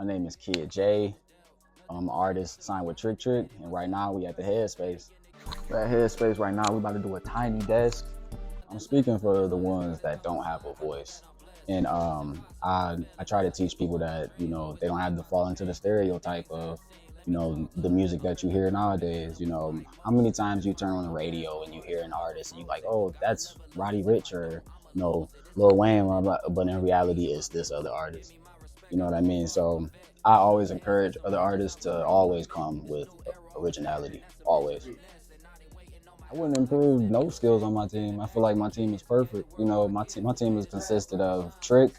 My name is Kid J. I'm an artist signed with Trick Trick, and right now we at the Headspace. We're at Headspace right now. We about to do a tiny desk. I'm speaking for the ones that don't have a voice, and I try to teach people that they don't have to fall into the stereotype of the music that you hear nowadays. How many times you turn on the radio and you hear an artist and you're like, oh, that's Roddy Ricch or Lil Wayne, but in reality it's this other artist. You know what I mean? So I always encourage other artists to always come with originality, always. I wouldn't improve no skills on my team. I feel like my team is perfect. My team is consisted of Trick,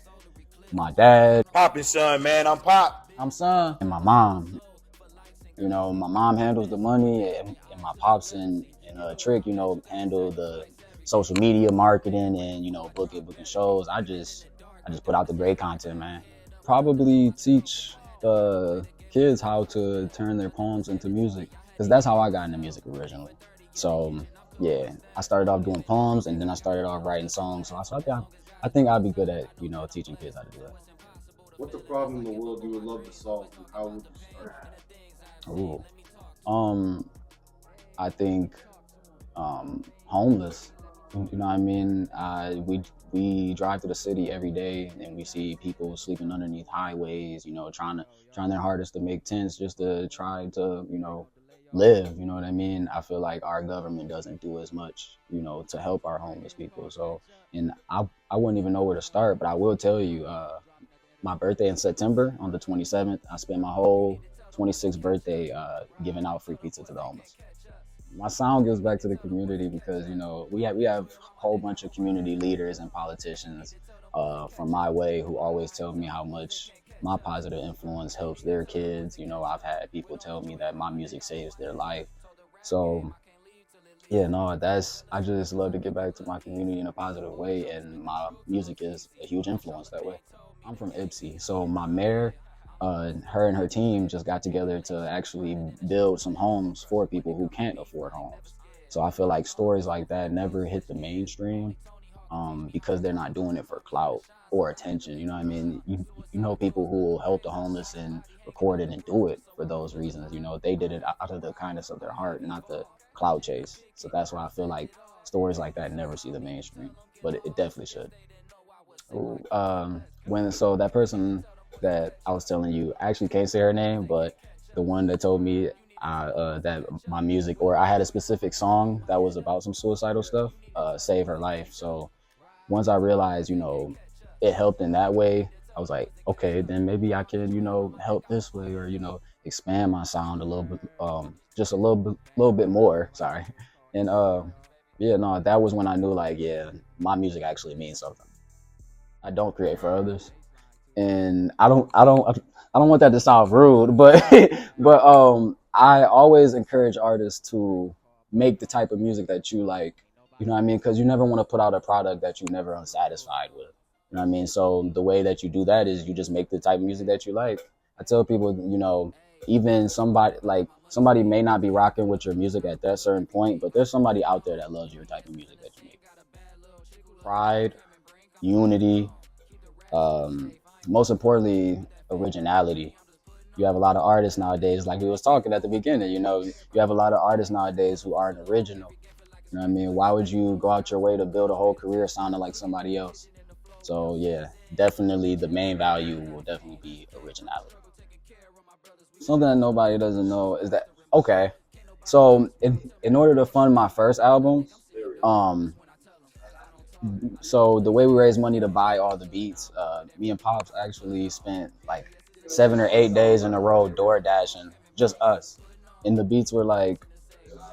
my dad, Poppin' son, man, I'm Pop. I'm Son, and my mom. My mom handles the money, and my pops and Trick, handle the social media marketing and booking shows. I just put out the great content, man. Probably teach the kids how to turn their poems into music, because that's how I got into music originally. So yeah, I started off doing poems, and then I started off writing songs. So I think I'd be good at teaching kids how to do that. What's the problem in the world you would love to solve, and how would you start? Ooh, I think homeless. You know what I mean? We drive through the city every day and we see people sleeping underneath highways. Trying their hardest to make tents just to try to live. You know what I mean? I feel like our government doesn't do as much to help our homeless people. So, and I wouldn't even know where to start, but I will tell you, my birthday in September on the 27th, I spent my whole 26th birthday giving out free pizza to the homeless. My sound gives back to the community because we have a whole bunch of community leaders and politicians from my way who always tell me how much my positive influence helps their kids. I've had people tell me that my music saves their life. So yeah, no, I just love to get back to my community in a positive way, and my music is a huge influence that way. I'm from Ypsi, so my mayor, her and her team just got together to actually build some homes for people who can't afford homes. So I feel like stories like that never hit the mainstream because they're not doing it for clout or attention. You know what I mean? You know people who will help the homeless and record it and do it for those reasons. They did it out of the kindness of their heart, not the clout chase. So that's why I feel like stories like that never see the mainstream, but it definitely should. Ooh, so that person that I was telling you, I actually can't say her name, but the one that told me that my music, or I had a specific song that was about some suicidal stuff, saved her life. So once I realized, it helped in that way, I was like, okay, then maybe I can, help this way, or expand my sound a little bit, just a little bit more. Sorry, and yeah, no, that was when I knew, like, yeah, my music actually means something. I don't create for others, and I don't want that to sound rude, but I always encourage artists to make the type of music that you like. You know what I mean? Because you never want to put out a product that you're never unsatisfied with. You know what I mean? So the way that you do that is you just make the type of music that you like. I tell people, even somebody may not be rocking with your music at that certain point, but there's somebody out there that loves your type of music that you make. Pride, unity, most importantly, originality. You have a lot of artists nowadays, like we was talking at the beginning, you have a lot of artists nowadays who aren't original. You know what I mean? Why would you go out your way to build a whole career sounding like somebody else? So yeah, definitely the main value will definitely be originality. Something that nobody doesn't know is that, okay, so in order to fund my first album, um, so the way we raised money to buy all the beats, me and Pops actually spent like 7 or 8 days in a row door dashing, just us. And the beats were like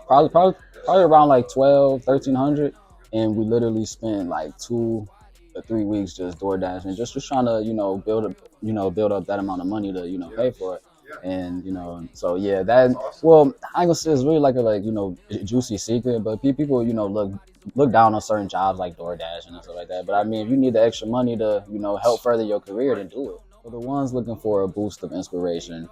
probably around like 1,200, 1,300, and we literally spent like 2 or 3 weeks just door dashing, just trying to build up that amount of money to pay for it. And so yeah, that, well, I ain't gonna say it's really like a juicy secret, but people look down on certain jobs like DoorDash and stuff like that. But I mean, if you need the extra money to help further your career, then do it. For the ones looking for a boost of inspiration,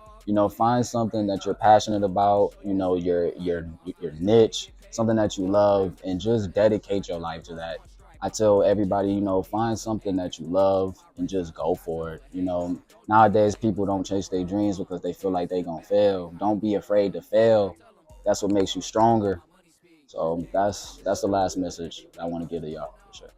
find something that you're passionate about, your niche, something that you love, and just dedicate your life to that. I tell everybody, you know, find something that you love and just go for it. You know, nowadays people don't chase their dreams because they feel like they gonna fail. Don't be afraid to fail. That's what makes you stronger. So that's the last message I want to give to y'all for sure.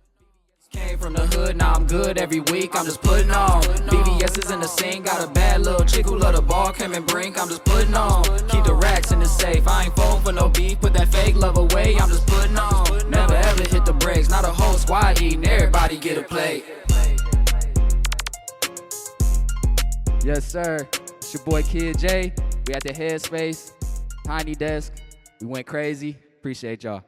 Came from the hood, now I'm good every week, I'm just putting on. BBS is in the scene, got a bad little chick who love the ball, came and brink, I'm just putting on. Keep the racks in the safe, I ain't falling for no beef, put that fake love away, I'm just putting on. Never ever hit the brakes, not a whole squad eating, everybody get a plate. Yes sir, it's your boy Kid J, we at the Headspace, Tiny Desk, we went crazy, appreciate y'all.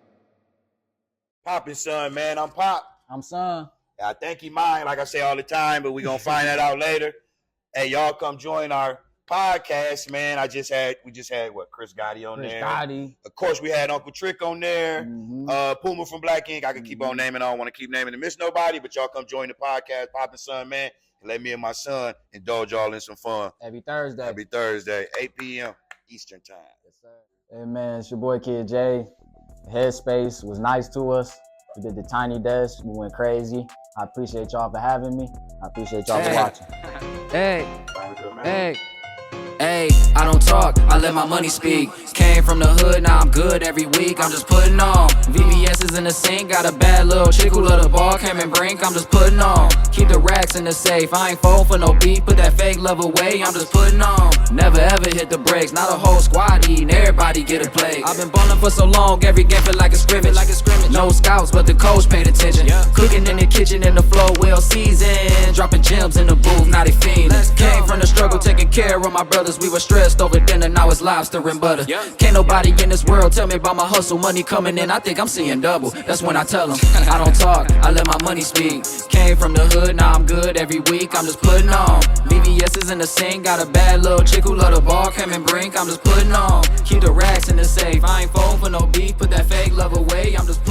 Poppin' son, man. I'm Pop. I'm son. I think he mine, like I say all the time, but we gonna find that out later. Hey, y'all come join our podcast, man. We just had what, Chris Gotti on Chris there. Gotti. Of course, we had Uncle Trick on there. Mm-hmm. Puma from Black Ink. I can keep on naming. I don't want to keep naming and miss nobody, but y'all come join the podcast, Poppin' Son, man, and let me and my son indulge y'all in some fun. Every Thursday, 8 p.m. Eastern time. Yes, sir. Hey man, it's your boy Kid J. Headspace was nice to us. We did the Tiny Desk. We went crazy. I appreciate y'all for having me. I appreciate y'all for watching. Hey, I don't talk, I let my money speak. Came from the hood, now I'm good every week, I'm just putting on. VVS is in the scene, got a bad little chick who love the ball, came and brink, I'm just putting on. Keep the racks in the safe, I ain't falling for no beef, put that fake love away, I'm just putting on. Never ever hit the brakes, not a whole squad eating, everybody get a play. I've been ballin' for so long, every game feel like a scrimmage. No scouts, but the coach paid attention. Cooking in the kitchen and the floor well seasoned. Dropping gems in the booth, now they fiendin'. Came from the struggle, taking care of my brothers. We were stressed over dinner, now it's lobster and butter. Can't nobody in this world tell me about my hustle. Money coming in, I think I'm seeing double. That's when I tell them, I don't talk, I let my money speak. Came from the hood, now I'm good every week, I'm just putting on. BBS is in the scene, got a bad little chick who love the ball, came and brink, I'm just putting on. Keep the racks in the safe, I ain't falling for no beef, put that fake love away, I'm just putting on.